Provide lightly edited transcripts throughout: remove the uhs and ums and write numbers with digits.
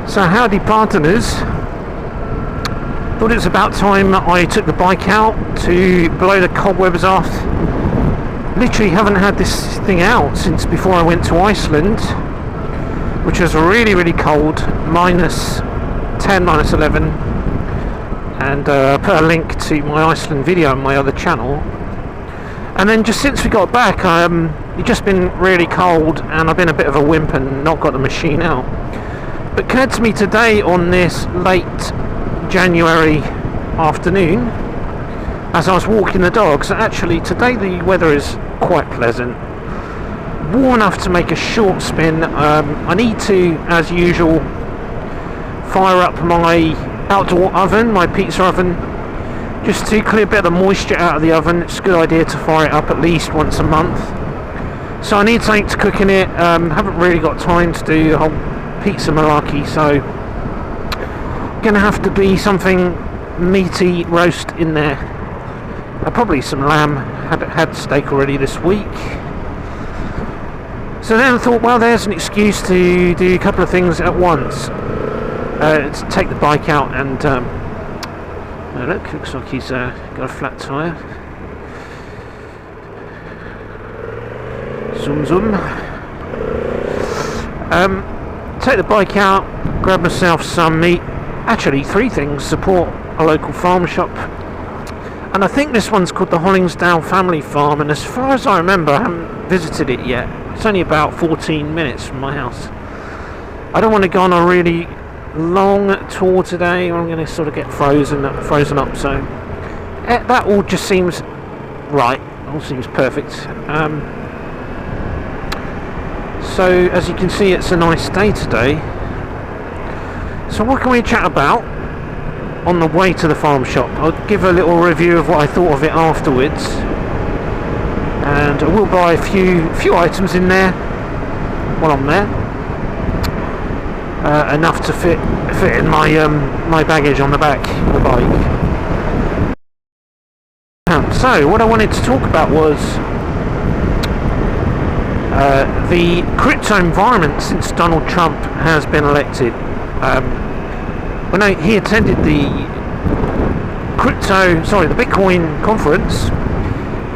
So howdy partners, thought it was about time I took the bike out to blow the cobwebs off. Literally haven't had this thing out since before I went to Iceland, which was really, really cold, -10, -11, and put a link to my Iceland video on my other channel. And then just since we got back, it's just been really cold and I've been a bit of a wimp and not got the machine out. But it occurred to me today on this late January afternoon, as I was walking the dogs, actually today the weather is quite pleasant, warm enough to make a short spin. I need to, as usual, fire up my outdoor oven, my pizza oven, just to clear a bit of the moisture out of the oven. It's a good idea to fire it up at least once a month. So I need something to cook in it. Haven't really got time to do the whole pizza malarkey, so gonna have to be something meaty roast in there. Probably some lamb. Had steak already this week. So then I thought, well, there's an excuse to do a couple of things at once. To take the bike out and look, looks like he's got a flat tyre. Zoom zoom. Take the bike out, grab myself some meat. Actually, three things: support a local farm shop, and I think this one's called the Hollinshead family farm, and as far as I remember, I haven't visited it yet. It's only about 14 minutes from my house. I don't want to go on a really long tour today, or I'm going to sort of get frozen up, so that all just seems right, all seems perfect. So as you can see, it's a nice day today. So what can we chat about on the way to the farm shop? I'll give a little review of what I thought of it afterwards, and I will buy a few items in there while I'm there, enough to fit in my my baggage on the back of the bike. So what I wanted to talk about was the crypto environment since Donald Trump has been elected. When he attended the Bitcoin conference,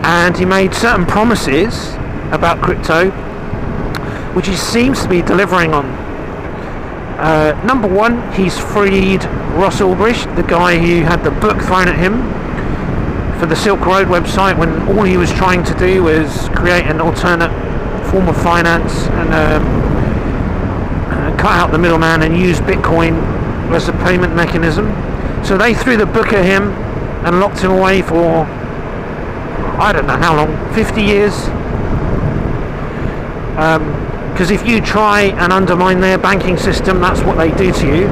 and he made certain promises about crypto, which he seems to be delivering on. Number one, he's freed Ross Ulbricht, the guy who had the book thrown at him for the Silk Road website, when all he was trying to do was create an alternate form of finance and cut out the middleman and use Bitcoin as a payment mechanism. So they threw the book at him and locked him away for I don't know how long, 50 years. Because if you try and undermine their banking system, that's what they do to you.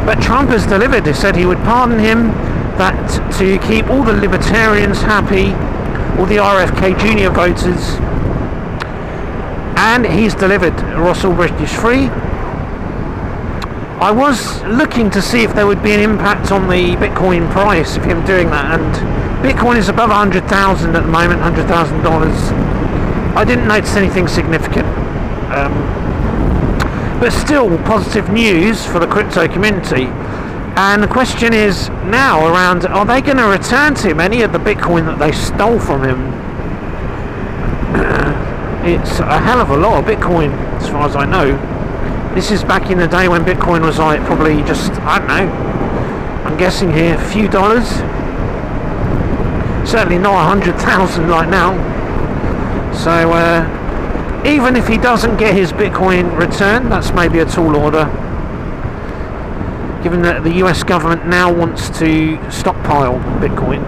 But Trump has delivered. He said he would pardon him, that to keep all the libertarians happy, all the RFK Jr. voters, and he's delivered. Ross Ulbricht is free. I was looking to see if there would be an impact on the Bitcoin price of him doing that, and Bitcoin is above 100,000 at the moment, $100,000. I didn't notice anything significant, but still positive news for the crypto community. And the question is now around, are they going to return to him any of the Bitcoin that they stole from him? It's a hell of a lot of Bitcoin, as far as I know. This is back in the day when Bitcoin was like probably just, I don't know, I'm guessing here, a few dollars. Certainly not 100,000 like now. So even if he doesn't get his Bitcoin returned, that's maybe a tall order, given that the US government now wants to stockpile Bitcoin,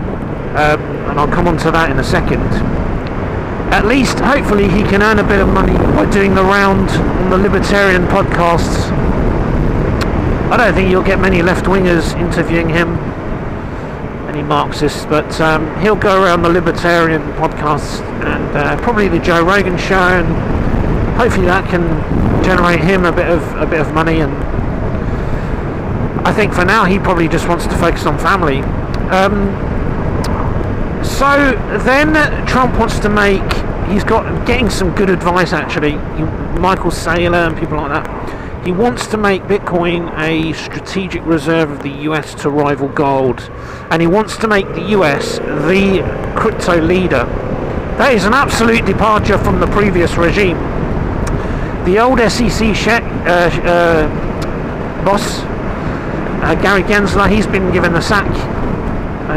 and I'll come on to that in a second. At least, hopefully, he can earn a bit of money by doing the round on the libertarian podcasts. I don't think you'll get many left-wingers interviewing him, any Marxists, but he'll go around the libertarian podcasts and probably the Joe Rogan show, and hopefully that can generate him a bit of money. And I think for now he probably just wants to focus on family. So then Trump wants to getting some good advice actually. Michael Saylor and people like that. He wants to make Bitcoin a strategic reserve of the US to rival gold, and he wants to make the US the crypto leader. That is an absolute departure from the previous regime. The old SEC boss, Gary Gensler, he's been given the sack.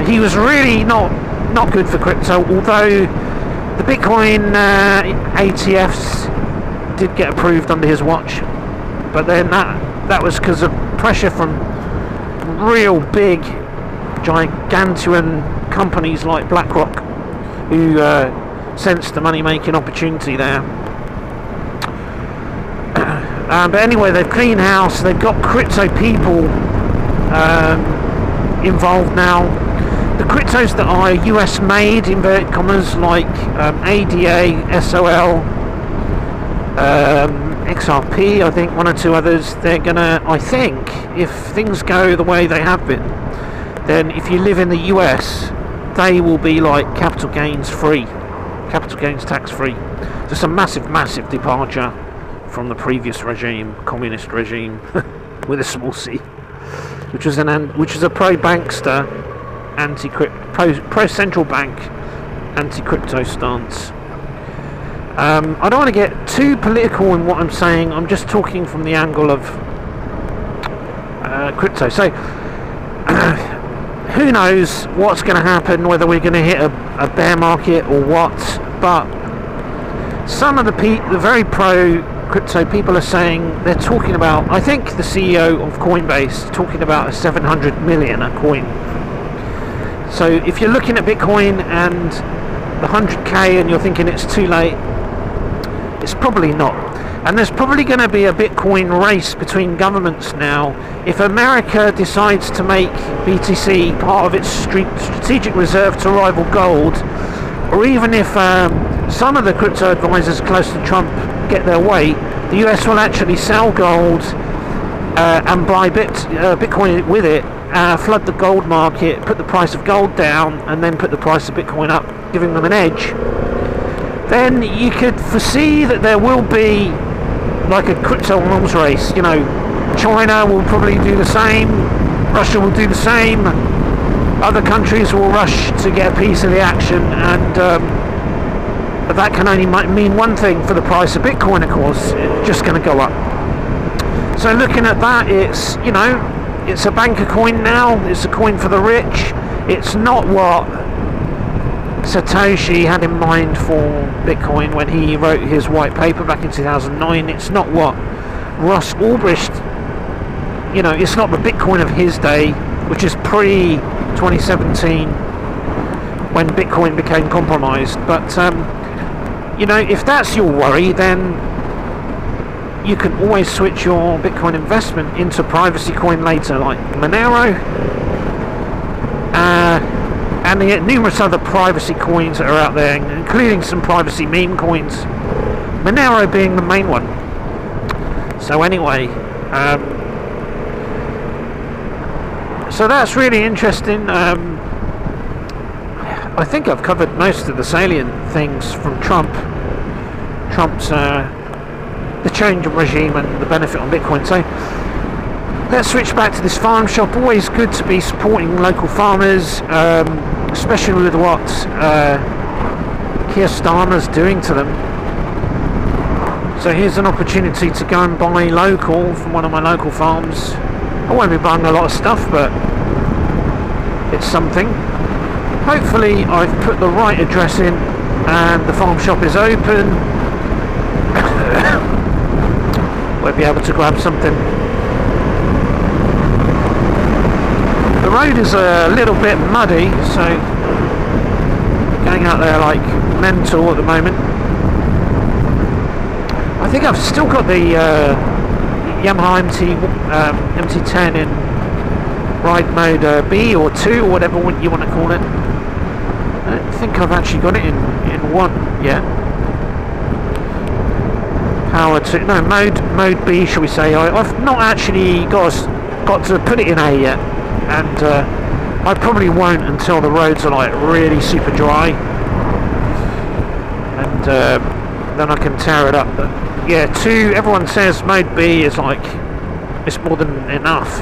He was really not good for crypto, although the Bitcoin ATFs did get approved under his watch. But then that was because of pressure from real big, gigantuan companies like BlackRock, who sensed the money-making opportunity there. But anyway, they've cleaned house. They've got crypto people involved now. The cryptos that are US made, inverted commas, like ADA, SOL, XRP, I think one or two others, they're gonna, I think, if things go the way they have been, then if you live in the US, they will be like capital gains tax free. Just a massive departure from the previous regime, communist regime, with a small c, which was a pro-bankster, pro-central bank, anti-crypto stance. I don't want to get too political in what I'm saying. I'm just talking from the angle of crypto. So who knows what's going to happen, whether we're going to hit a bear market or what, but some of the very pro-crypto people are saying, they're talking about, I think the CEO of Coinbase talking about a 700 million a coin. So if you're looking at Bitcoin and the 100k and you're thinking it's too late, it's probably not. And there's probably going to be a Bitcoin race between governments now. If America decides to make BTC part of its strategic reserve to rival gold, or even if some of the crypto advisors close to Trump get their way, the US will actually sell gold and buy Bitcoin with it, flood the gold market, put the price of gold down, and then put the price of Bitcoin up, giving them an edge. Then you could foresee that there will be like a crypto arms race. You know, China will probably do the same, Russia will do the same, other countries will rush to get a piece of the action, and that can only mean one thing for the price of Bitcoin, of course. It's just going to go up. So looking at that, it's, you know, it's a banker coin now, it's a coin for the rich. It's not what Satoshi had in mind for Bitcoin when he wrote his white paper back in 2009. It's not what Ross Ulbricht, you know, it's not the Bitcoin of his day, which is pre-2017 when Bitcoin became compromised. But you know, if that's your worry, then you can always switch your Bitcoin investment into privacy coin later, like Monero, and the numerous other privacy coins that are out there, including some privacy meme coins, Monero being the main one. So anyway, so that's really interesting. I think I've covered most of the salient things from Trump's the change of regime and the benefit on Bitcoin. So let's switch back to this farm shop. Always good to be supporting local farmers, especially with what Keir Starmer's doing to them. So here's an opportunity to go and buy local from one of my local farms. I won't be buying a lot of stuff, but it's something. Hopefully I've put the right address in and the farm shop is open. We'll be able to grab something. The road is a little bit muddy, so going out there like mental at the moment. I think I've still got the Yamaha MT-10 in ride mode B or 2 or whatever you want to call it. I don't think I've actually got it in 1 yet. Power 2, no, mode B, shall we say. I've not actually got to put it in A yet, and I probably won't until the roads are like really super dry, and then I can tear it up. But yeah, 2, everyone says mode B is like, it's more than enough,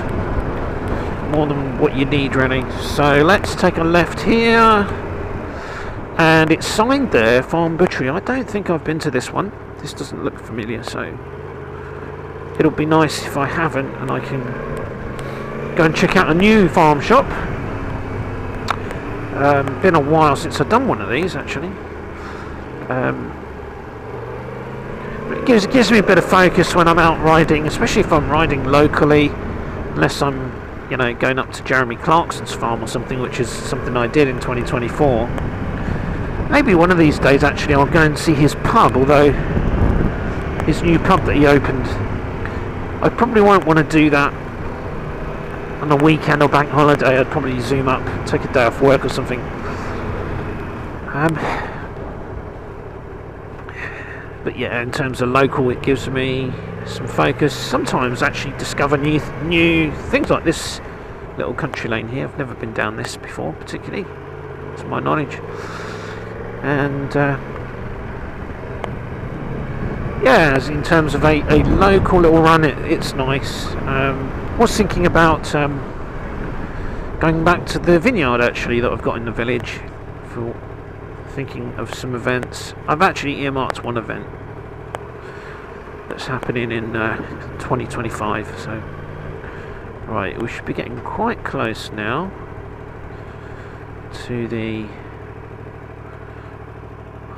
more than what you need really. So let's take a left here, and it's signed there, Farm Butchery. I don't think I've been to this one. This doesn't look familiar, so it'll be nice if I haven't, and I can go and check out a new farm shop. Been a while since I've done one of these actually. But it gives me a bit of focus when I'm out riding, especially if I'm riding locally, unless I'm, you know, going up to Jeremy Clarkson's farm or something, which is something I did in 2024. Maybe one of these days actually I'll go and see his pub, although his new pub that he opened, I probably won't want to do that on a weekend or bank holiday. I'd probably zoom up, take a day off work or something. But yeah, in terms of local, it gives me some focus. Sometimes actually discover new things, like this little country lane here. I've never been down this before, particularly to my knowledge. And yeah, as in terms of a local little run, it's nice. Was thinking about going back to the vineyard actually that I've got in the village, for thinking of some events. I've actually earmarked one event that's happening in 2025. So right, we should be getting quite close now to the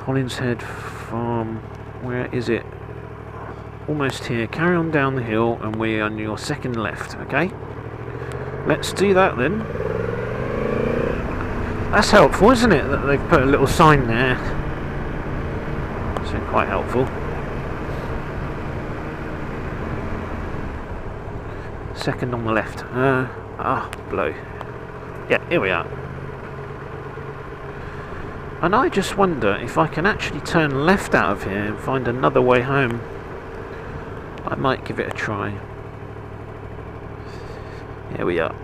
Hollinshead farm. Where is it? Almost here. Carry on down the hill and we're on your second left. Okay, let's do that then. That's helpful, isn't it, that they've put a little sign there? So quite helpful. Second on the left. Blow. Yeah, here we are. And I just wonder if I can actually turn left out of here and find another way home. I might give it a try. Here we are.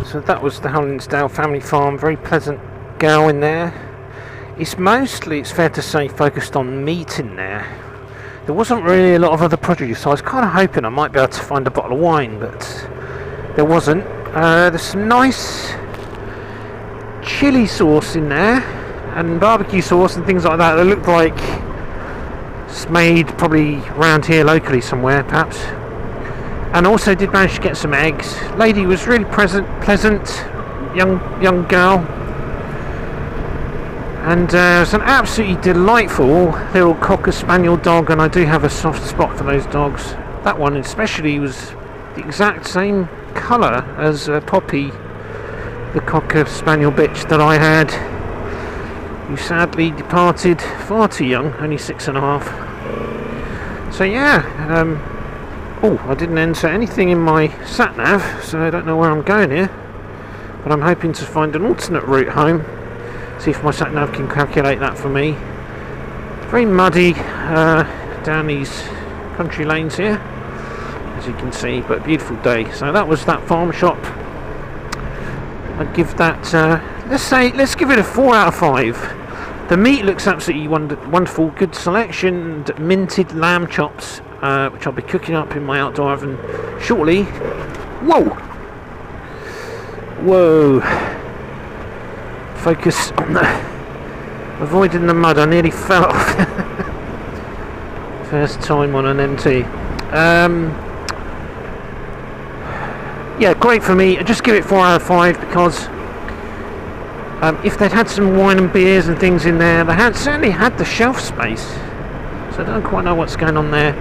So that was the Hollinsdale family farm. Very pleasant girl in there. It's mostly, it's fair to say, focused on meat in there. There wasn't really a lot of other produce, so I was kind of hoping I might be able to find a bottle of wine, but there wasn't. There's some nice chili sauce in there and barbecue sauce and things like that. They look like it's made probably around here locally somewhere, perhaps. And also did manage to get some eggs. Lady was really pleasant, young girl, and it's an absolutely delightful little Cocker Spaniel dog, and I do have a soft spot for those dogs. That one especially was the exact same colour as Poppy, the Cocker Spaniel bitch that I had, who sadly departed far too young, only 6.5. So yeah. Oh, I didn't enter anything in my sat-nav, so I don't know where I'm going here. But I'm hoping to find an alternate route home. See if my sat-nav can calculate that for me. Very muddy down these country lanes here, as you can see, but beautiful day. So that was that farm shop. I'd give that, let's give it a 4 out of 5. The meat looks absolutely wonderful. Good selection, and minted lamb chops, which I'll be cooking up in my outdoor oven shortly. Whoa! Focus on avoiding the mud. I nearly fell off. First time on an MT. Yeah, great for me. I just give it 4 out of 5 because if they'd had some wine and beers and things in there, they certainly had the shelf space. So I don't quite know what's going on there.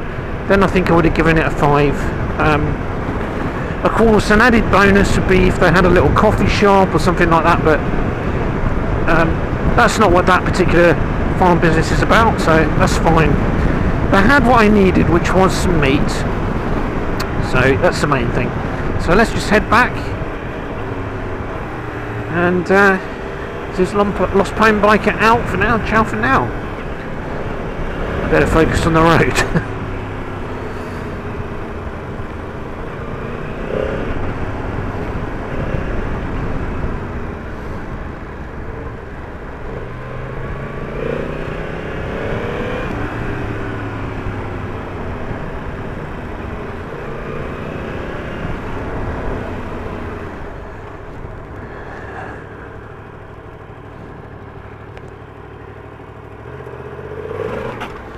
Then I think I would have given it a 5. Of course, an added bonus would be if they had a little coffee shop or something like that, but that's not what that particular farm business is about, so that's fine. They had what I needed, which was some meat, so that's the main thing. So let's just head back, and this Lost Pine biker out for now. Ciao for now. I better focus on the road.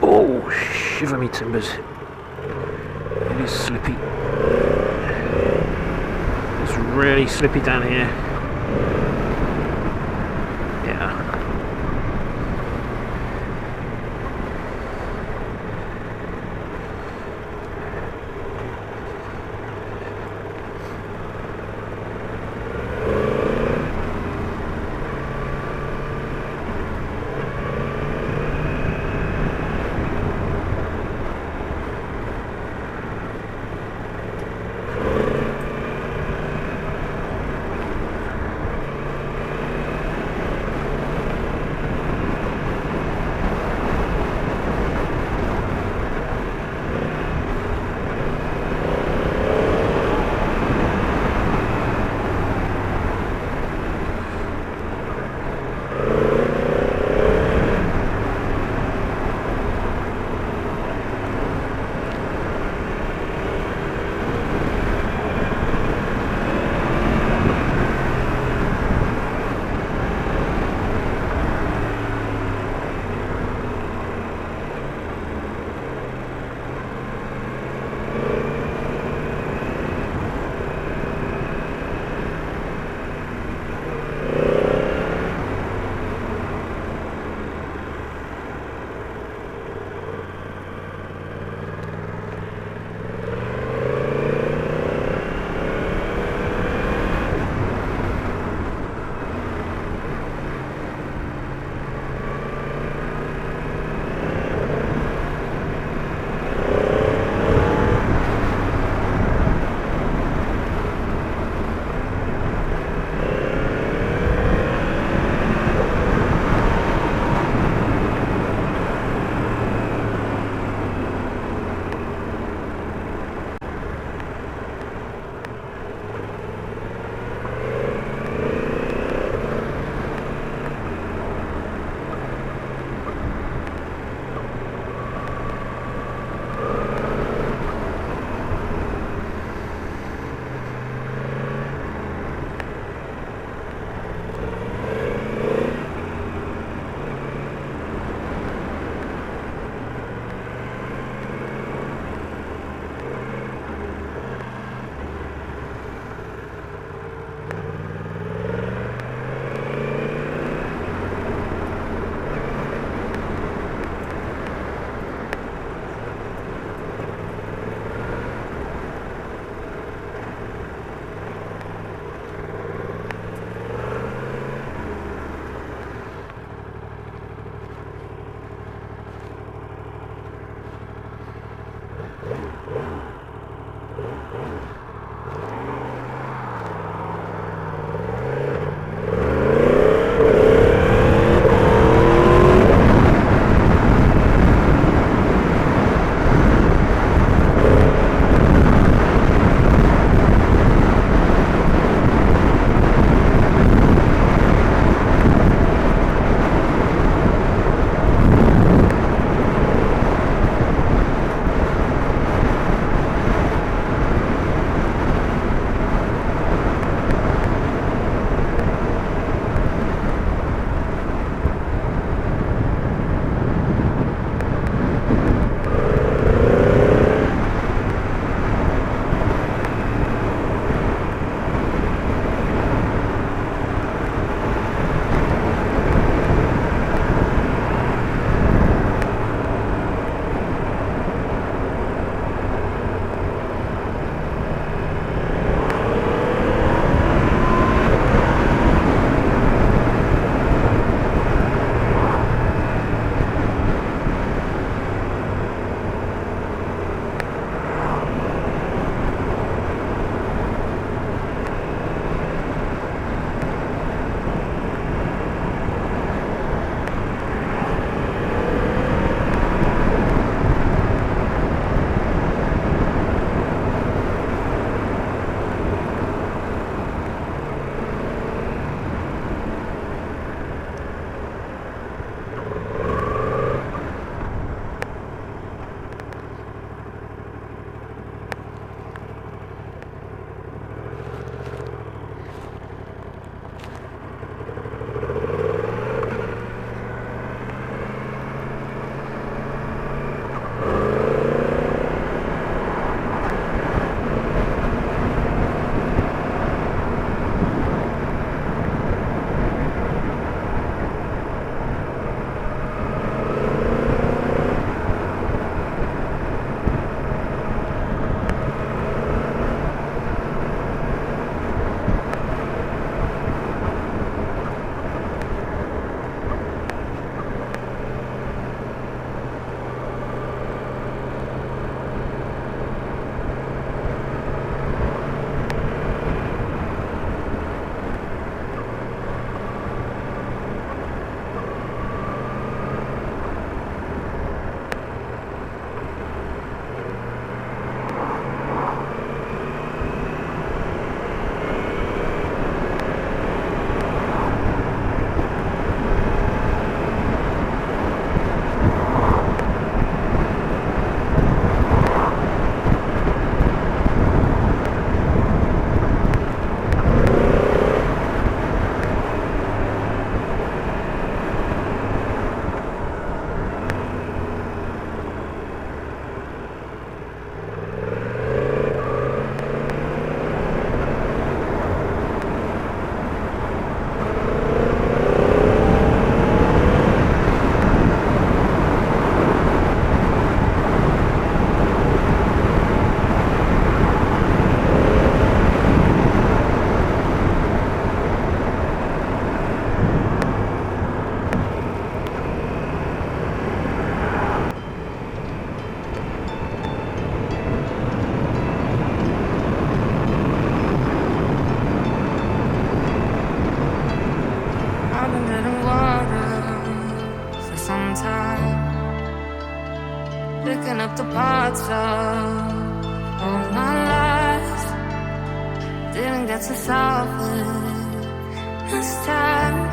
Oh, shiver me timbers. It is slippy. It's really slippy down here. Yeah. the parts of all my life. Didn't get to solve it this time.